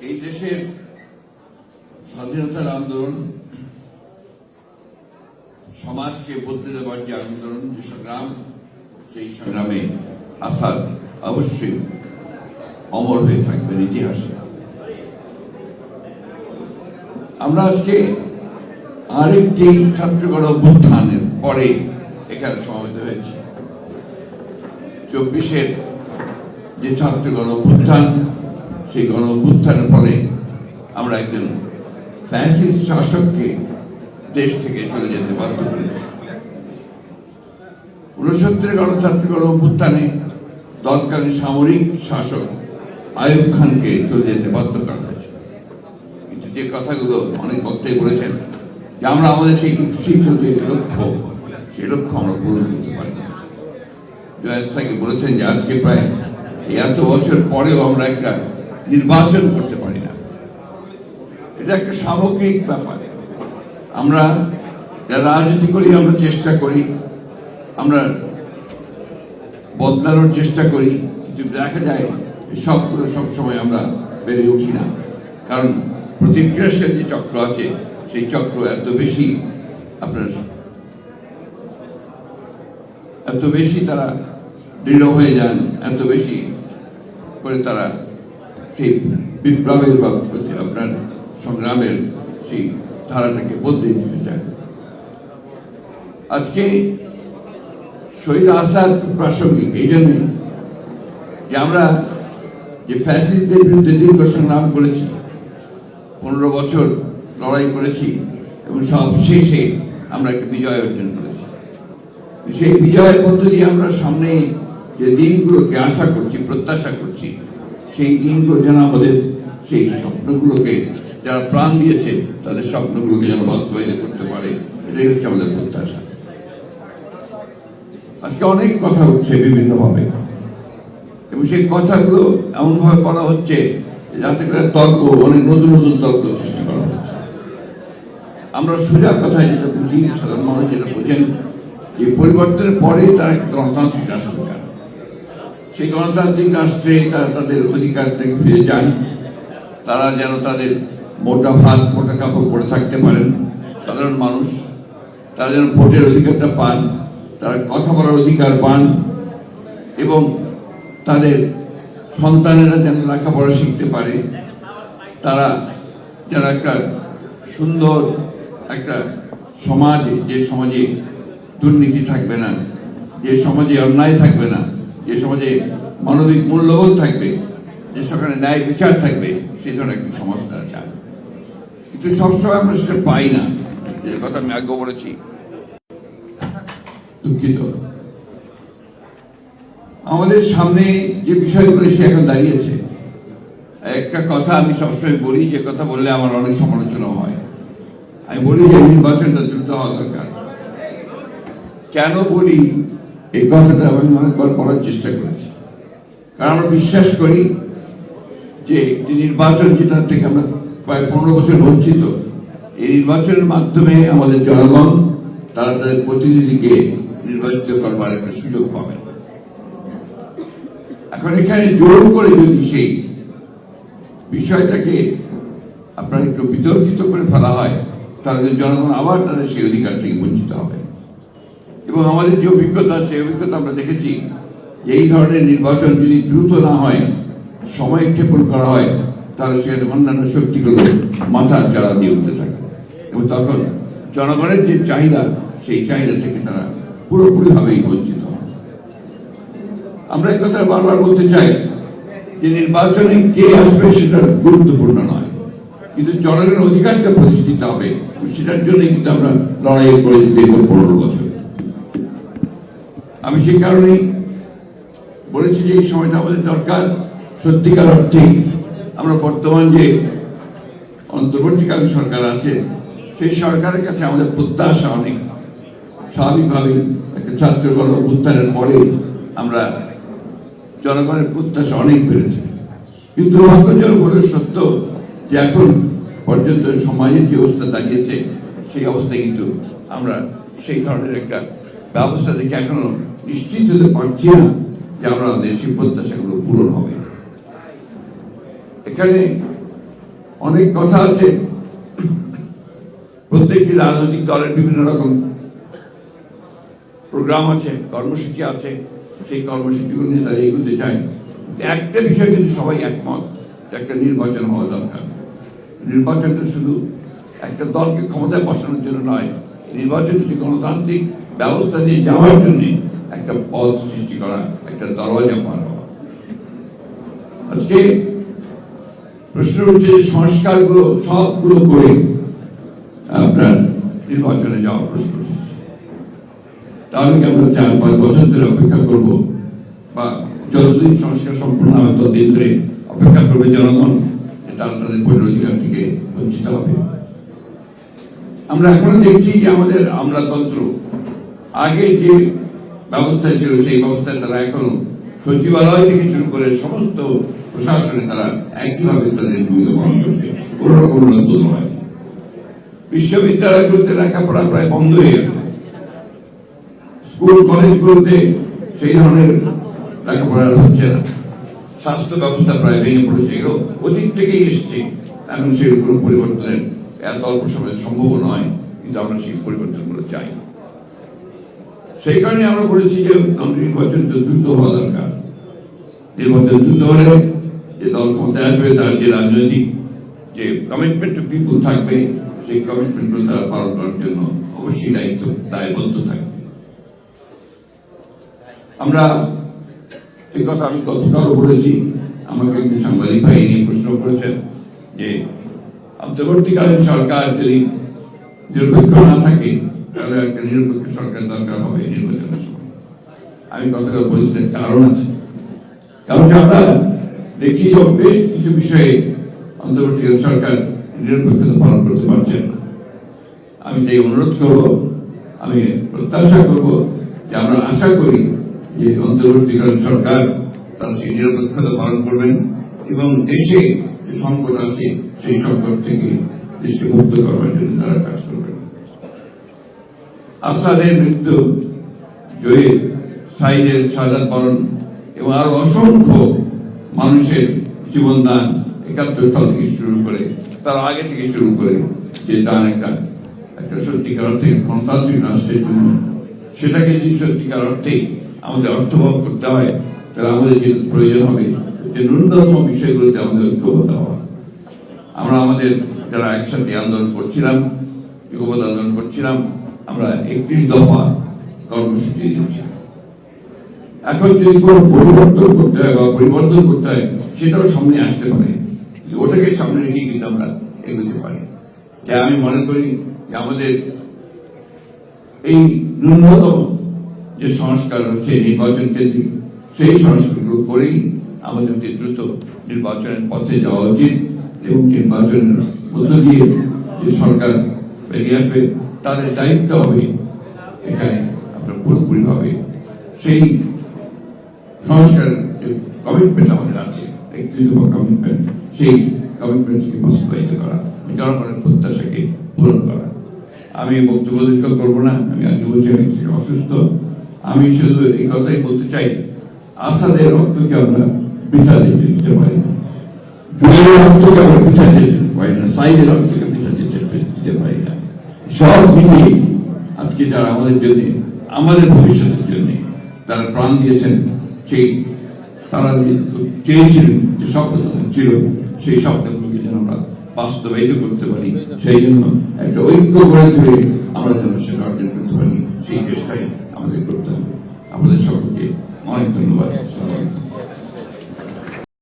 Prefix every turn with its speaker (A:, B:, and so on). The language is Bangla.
A: এই দেশের স্বাধীনতার আন্দোলন, সমাজকে বদলে দেওয়ার যে আন্দোলন, যে সংগ্রাম, সেই সংগ্রামে আসাদ অবশ্যই অমর হয়ে থাকবেন ইতিহাসে। আমরা আজকে আরেকটি ছাত্রগণ অভ্যুত্থানের পরে এখানে সমবেত হয়েছি। 24-এর যে ছাত্রগণ অভ্যুত্থান, সেই গণ অভ্যুত্থানের পরে আমরা একজন ফ্যাসিস্ট শাসককে দেশ থেকে চলে যেতে বাধ্য করেছি। 69-এর গণতান্ত্রিক গণ অভ্যুত্থানে তৎকালীন সামরিক শাসক আইয়ুব খানকে চলে যেতে বাধ্য করা হয়েছে। কিন্তু যে কথাগুলো অনেক বক্তাই বলেছেন যে আমরা আমাদের সেই উৎসিত যে লক্ষ্য, সেই লক্ষ্য আমরা পূরণ করতে পারি না। জয়েদ সাহেব বলেছেন যে আজকে প্রায় এত বছর পরেও আমরা একটা নির্বাচন করতে পারি না। এটা একটা সামগ্রিক ব্যাপার। আমরা যারা রাজনীতি করি, আমরা চেষ্টা করি, আমরা বদলানোর চেষ্টা করি, কিন্তু দেখা যায় সবগুলো সবসময় আমরা বেড়ে উঠি না। কারণ প্রতিক্রিয়াশীল যে চক্র আছে, সেই চক্র এত বেশি তারা দৃঢ় হয়ে যান, এত বেশি করে তারা সেই বিপ্লবের বা আপনার সংগ্রামের সেই ধারাটাকে বদলে দিতে চায়। আজকে শহীদ আসাদ প্রাসঙ্গিক এই জন্যই যে আমরা যে ফ্যাসিস্টদের বিরুদ্ধে দীর্ঘ সংগ্রাম করেছি, 15 বছর লড়াই করেছি এবং সব শেষে আমরা একটা বিজয় অর্জন করেছি। সেই বিজয়ের মধ্য দিয়ে আমরা সামনে যে দিনগুলোকে আশা করছি, প্রত্যাশা করছি, সেই দিনগুলো যেন আমাদের সেই স্বপ্নগুলোকে যারা প্রাণ দিয়েছে তাদের স্বপ্নগুলোকে যেন বাস্তবায়িত করতে পারে, এটাই হচ্ছে আমাদের প্রত্যাশা। আজকে অনেক কথা হচ্ছে বিভিন্নভাবে, এবং সেই কথাগুলো এমনভাবে বলা হচ্ছে যাতে করে তর্ক, অনেক নতুন নতুন তর্ক সৃষ্টি করা হচ্ছে। আমরা সোজা কথায় যেটা বুঝি, সাধারণ মানুষ যেটা বোঝেন, যে পরিবর্তনের পরে তারা একটা গণতান্ত্রিক রাষ্ট্র চান। সেই গণতান্ত্রিক রাষ্ট্রে তারা তাদের অধিকার থেকে ফিরে যান, তারা যেন তাদের মোটা ভাত মোটা কাপড় পরে থাকতে পারেন সাধারণ মানুষ, তারা যেন ভোটের অধিকারটা পান, তারা কথা বলার অধিকার পান, এবং তাদের সন্তানেরা যেন লেখাপড়া শিখতে পারে, তারা যেন একটা সুন্দর একটা সমাজে, যে সমাজে দুর্নীতি থাকবে না, যে সমাজে অন্যায় থাকবে না, যে সমাজে মানবিক মূল্যবোধ থাকবে, যে সেখানে ন্যায় বিচার থাকবে, সেই ধরনের একটি সমাজ তারা চায়। কিন্তু সবসময় আমরা সেটা পাই না, যে কথা আমি আগে বলেছি, দুঃখিত। আমাদের সামনে যে বিষয়গুলো সে এখন দাঁড়িয়েছে, একটা কথা আমি সবসময় বলি, যে কথা বললে আমার অনেক সমালোচনা হয়। আমি বলি যে নির্বাচনটা দ্রুত হওয়া দরকার। কেন বলি এই কথাটা আমি অনেকবার বলার চেষ্টা করেছি, কারণ আমরা বিশ্বাস করি যে নির্বাচন, যেটা থেকে আমরা প্রায় 15 বছর বঞ্চিত, এই নির্বাচনের মাধ্যমে আমাদের জনগণ তারা তাদের প্রতিনিধিকে নির্বাচিত করবার একটা সুযোগ পাবে। এখন এখানে জোর করে যদি সেই বিষয়টাকে আপনার একটু বিতর্কিত করে ফেলা হয়, তাহলে জনগণ আবার তাদের সেই অধিকার থেকে বঞ্চিত হবে। এবং আমাদের যে অভিজ্ঞতা, সেই অভিজ্ঞতা আমরা দেখেছি যে এই ধরনের নির্বাচন যদি দ্রুত না হয়, সময় ক্ষেপণ করা হয়, তাহলে সেখানে অন্যান্য শক্তিগুলো মাথা চাড়া দিয়ে উঠতে থাকে, এবং তখন জনগণের যে চাহিদা, সেই চাহিদা থেকে তারা পুরোপুরিভাবেই বঞ্চিত হয়। আমরা এই কথা বারবার বলতে চাই যে নির্বাচনে কে আসবে সেটা গুরুত্বপূর্ণ নয়, কিন্তু জনগণের অধিকারটা প্রতিষ্ঠিত হবে, সেটার জন্যই কিন্তু আমরা লড়াই করে যেতে 15 বছর। আমি সেই কারণেই বলেছি যে এই সময়টা আমাদের দরকার। সত্যিকার অর্থেই আমরা বর্তমান যে অন্তর্বর্তীকালীন সরকার আছে, সেই সরকারের কাছে আমাদের প্রত্যাশা অনেক। স্বাভাবিকভাবেই একটা ছাত্র গণ অভ্যুত্থানের পরে আমরা জনগণের প্রত্যাশা অনেক বেড়েছে, কিন্তু দুর্ভাগ্যজনক হলে সত্য যে এখন পর্যন্ত সমাজের যে অবস্থা দাঁড়িয়েছে, সেই অবস্থায় কিন্তু আমরা সেই ধরনের একটা ব্যবস্থা দেখে এখনো নিশ্চিত হতে পারছি না যে আমরা আমাদের সেই প্রত্যাশাগুলো পূরণ হবে। এখানে অনেক কথা আছে, প্রত্যেকটি রাজনৈতিক দলের বিভিন্ন রকম প্রোগ্রাম আছে, কর্মসূচি আছে, সেই কর্মসূচিগুলো নিয়ে তারা এগোতে চায়। একটা বিষয় কিন্তু সবাই একমত, একটা নির্বাচন হওয়া দরকার। নির্বাচনটা শুধু একটা দলকে ক্ষমতায় বসানোর জন্য নয়, নির্বাচন হচ্ছে গণতান্ত্রিক ব্যবস্থা দিয়ে যাওয়ার জন্য একটা পথ সৃষ্টি করা, একটা দরওয়াজা পার হওয়া। আজকে প্রশ্ন হচ্ছে যে সংস্কারগুলো সবগুলো করে আপনার নির্বাচনে যাওয়ার প্রশ্ন হচ্ছে, তাহলে কি আমরা 4-5 বছর ধরে অপেক্ষা করব, বা যতদিন সংস্কার সম্পূর্ণ হবে ততদিন ধরে অপেক্ষা করবে জনগণ, তারা তাদের ভোটের অধিকার থেকে বঞ্চিত হবে? আমরা এখন দেখছি যে আমাদের আমলাতন্ত্র আগে যে ব্যবস্থা ছিল সেই ব্যবস্থায় তারা এখনো সচিবালয় থেকে শুরু করে সমস্ত প্রশাসনে তারা একইভাবে তাদের ভূমিকা পালন করছে, কোন রকম উন্নত হয়। বিশ্ববিদ্যালয়গুলোতে লেখাপড়া প্রায় বন্ধ হয়ে গেছে, স্কুল কলেজগুলোতে সেই ধরনের লেখাপড়া হচ্ছে না, স্বাস্থ্য ব্যবস্থা প্রায় ভেঙে পড়েছে, এগুলো অতীত থেকেই এসছে। এখন সেগুলো কোনো পরিবর্তনের এত অল্প সময় সম্ভব নয়, কিন্তু আমরা সেই পরিবর্তনগুলো চাই। সেই কারণে আমরা বলেছি যে নির্বাচন দ্রুত হওয়া দরকার। নির্বাচন দ্রুত হলে যে দল ক্ষমতায় আসবে তার যে রাজনৈতিক যে কমিটমেন্ট টু পিপুল থাকবে, সেই কমিটমেন্টগুলো তারা পালন করার জন্য অবশ্যই দায়বদ্ধ থাকবে। আমরা এই কথা আমি গতকালও বলেছি, আমাকে একটি সাংবাদিক ভাই নিয়ে প্রশ্ন করেছেন যে অন্তর্বর্তীকালীন সরকার যদি নিরপেক্ষ না থাকে তাহলে একটা নিরপেক্ষ সরকার দরকার হবে নির্বাচনের সময়। আমি গতকাল বলছি কারণ আছে, কারণ আমরা দেখি যে বেশ কিছু বিষয়ে অন্তর্বর্তীকালীন সরকার নিরপেক্ষতা পালন করতে পারছেন না। আমি তাই অনুরোধ করব, আমি প্রত্যাশা করব যে আমরা আশা করি যে অন্তর্বর্তীকালীন সরকার তারা সেই নিরপেক্ষতা পালন করবেন এবং দেশে যে সংকট আছে সেই সংকট থেকে দেশকে মুক্ত করবার জন্য তারা কাজ করবেন। আসাদের মৃত্যু, জহির সাইদের শাহাদাত বরণ এবং আরো অসংখ্য মানুষের জীবনদান ৭১ সাল থেকে শুরু করে, তার আগে থেকে শুরু করে যে দান একটা সত্যিকার অর্থে গণতান্ত্রিক রাষ্ট্রের জন্য, সেটাকে যদি সত্যিকার অর্থে আমাদের অর্থবহ করতে হয় তাহলে আমাদের যে প্রয়োজন হবে যে ন্যূনতম বিষয়গুলোতে আমাদের ঐক্যবদ্ধ হওয়া। আমরা আমাদের যারা একসাথে আন্দোলন করছিলাম, ঐক্যবদ্ধ আন্দোলন করছিলাম, আমরা 31 দফা কর্মসূচি দিয়েছি। এখন যদি কোনো পরিবর্তন করতে হয় বা পরিবর্তন করতে হয় সেটাও সামনে আসতে পারে, ওটাকে সামনে রেখে কিন্তু আমরা এগোতে পারি। তাই আমি মনে করি যে আমাদের এই ন্যূনতম যে সংস্কার হচ্ছে নির্বাচন কেন্দ্রিক, সেই সংস্কারগুলো করেই আমাদেরকে দ্রুত নির্বাচনের পথে যাওয়া উচিত এবং নির্বাচনের মধ্য দিয়ে যে সরকার বেরিয়ে আসবে তাদের দায়িত্ব হবে এখানে আপনার পুরোপুরিভাবে সেই সংস্কার যে কমিটমেন্ট আমাদের আছে, একটি কমিটমেন্ট, সেই কমিটমেন্টকে বাস্তবায়িত করা, জনগণের প্রত্যাশাকে পূরণ করা। আমি বক্তব্য দীর্ঘ করবো না, আমি আগে বলছি আমি অসুস্থ। আমি শুধু এই কথাই বলতে চাই, আসাদের রক্তকে আমরা বৃথা দিতে পারি না, জুয়েলের রক্তকে আমরা বৃথা দিতে পারি না, সাইদের রক্তকে বৃথা দিতে পারি না। সব মিলিয়ে আজকে যারা আমাদের জন্য, আমাদের ভবিষ্যতের জন্য তারা প্রাণ দিয়েছেন, সেই তারা চেয়েছিলেন যে স্বপ্ন ছিল, সেই স্বপ্নগুলোকে যেন আমরা বাস্তবায়িত করতে পারি, সেই জন্য একটা ঐক্য গড়ে তুলে আমরা যেন সেটা অর্জন করতে পারি, সেই চেষ্টাই আমাদের করতে হবে। আপনাদের সকলকে অনেক ধন্যবাদ।